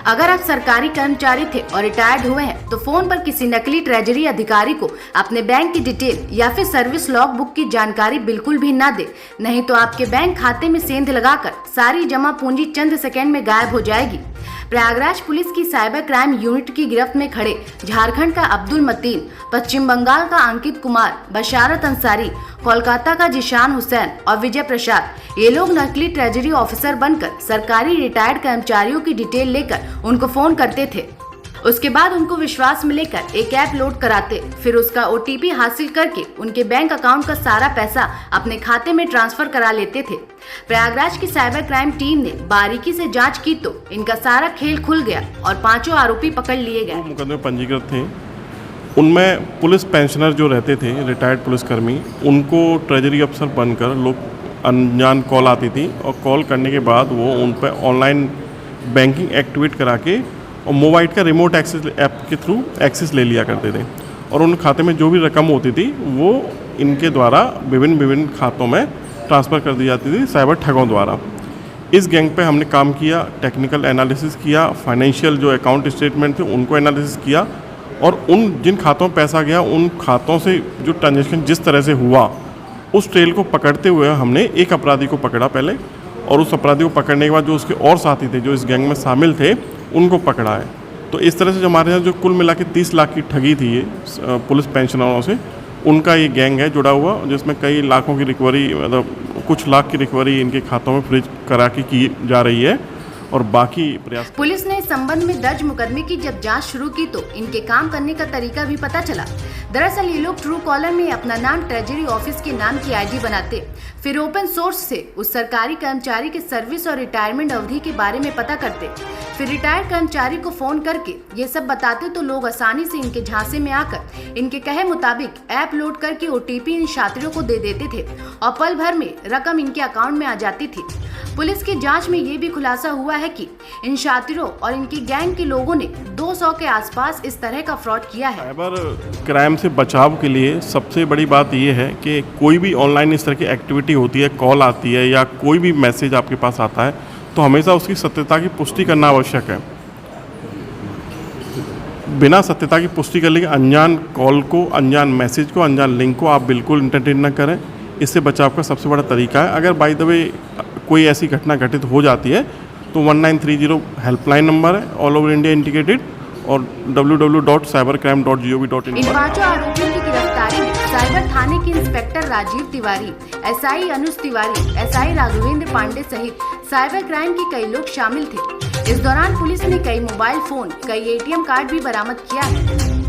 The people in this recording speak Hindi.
अगर आप सरकारी कर्मचारी थे और रिटायर्ड हुए हैं तो फोन पर किसी नकली ट्रेजरी अधिकारी को अपने बैंक की डिटेल या फिर सर्विस लॉग बुक की जानकारी बिल्कुल भी न दे, नहीं तो आपके बैंक खाते में सेंध लगाकर सारी जमा पूंजी चंद सेकंड में गायब हो जाएगी। प्रयागराज पुलिस की साइबर क्राइम यूनिट की गिरफ्त में खड़े झारखंड का अब्दुल मतीन, पश्चिम बंगाल का अंकित कुमार, बशारत अंसारी, कोलकाता का जिशान हुसैन और विजय प्रसाद, ये लोग नकली ट्रेजरी ऑफिसर बनकर सरकारी रिटायर्ड कर्मचारियों की डिटेल लेकर उनको फोन करते थे। उसके बाद उनको विश्वास में लेकर एक ऐप लोड कराते, फिर उसका OTP हासिल करके उनके बैंक अकाउंट का सारा पैसा अपने खाते में ट्रांसफर करा लेते थे। प्रयागराज की साइबर क्राइम टीम ने बारीकी से जांच की तो इनका सारा खेल खुल गया और 5 आरोपी पकड़ लिए गए। मुकदमे पंजीकृत थे, उनमें पुलिस पेंशनर जो रहते थे, रिटायर्ड पुलिसकर्मी, उनको ट्रेजरी अफसर बनकर लोग अनजान कॉल आती थी और कॉल करने के बाद वो उन पर ऑनलाइन बैंकिंग एक्टिवेट करा के और मोबाइल का रिमोट एक्सेस ऐप के थ्रू एक्सेस ले लिया करते थे और उन खाते में जो भी रकम होती थी वो इनके द्वारा विभिन्न खातों में ट्रांसफ़र कर दी जाती थी साइबर ठगों द्वारा। इस गैंग पे हमने काम किया, टेक्निकल एनालिसिस किया, फाइनेंशियल जो अकाउंट स्टेटमेंट थे उनको एनालिसिस किया और उन जिन खातों में पैसा गया उन खातों से जो ट्रांजेक्शन जिस तरह से हुआ उस ट्रेल को पकड़ते हुए हमने एक अपराधी को पकड़ा पहले, और उस अपराधी को पकड़ने के बाद जो उसके और साथी थे जो इस गैंग में शामिल थे उनको पकड़ा है। तो इस तरह से जो हमारे यहाँ जो कुल मिला के 30 लाख की ठगी थी ये पुलिस पेंशनरों से, उनका ये गैंग है जुड़ा हुआ, जिसमें कई लाखों की रिकवरी, मतलब कुछ लाख की रिकवरी इनके खातों में फ्रीज करा के की जा रही है और बाकी प्रयास। पुलिस ने इस संबंध में दर्ज मुकदमे की जब जांच शुरू की तो इनके काम करने का तरीका भी पता चला। दरअसल ये लोग ट्रू कॉलर में अपना नाम ट्रेजरी ऑफिस के नाम की ID बनाते, फिर ओपन सोर्स से उस सरकारी कर्मचारी के सर्विस और रिटायरमेंट अवधि के बारे में पता करते, फिर रिटायर्ड कर्मचारी को फोन करके ये सब बताते तो लोग आसानी से इनके झांसे में आकर इनके कहे मुताबिक ऐप लोड करके OTP इन छात्रों को दे देते थे और पल भर में रकम इनके अकाउंट में आ जाती थी। पुलिस की जांच में ये भी खुलासा हुआ है कि इन छात्रों और इनकी गैंग के लोगों ने 200 के आसपास इस तरह का फ्रॉड किया है। साइबर क्राइम से बचाव के लिए सबसे बड़ी बात यह है कि कोई भी ऑनलाइन इस तरह की एक्टिविटी होती है, कॉल आती है या कोई भी मैसेज आपके पास आता है तो हमेशा उसकी सत्यता की पुष्टि करना आवश्यक है। बिना सत्यता की पुष्टि करने के अनजान कॉल को, अनजान मैसेज को, अनजान लिंक को आप बिल्कुल एंटरटेन न करें। इससे बचाव का सबसे बड़ा तरीका है, अगर बाय द वे कोई ऐसी घटना घटित हो जाती है तो 1930 हेल्पलाइन नंबर है, ऑल ओवर इंडिया इंडिकेटेड, और www.cybercrime.gov.in। इन 5 आरोपियों की गिरफ्तारी में साइबर थाने के इंस्पेक्टर राजीव तिवारी, SI अनुज तिवारी, SI राघवेंद्र पांडे सहित साइबर क्राइम के कई लोग शामिल थे। इस दौरान पुलिस ने कई मोबाइल फोन, कई ATM कार्ड भी बरामद किया है।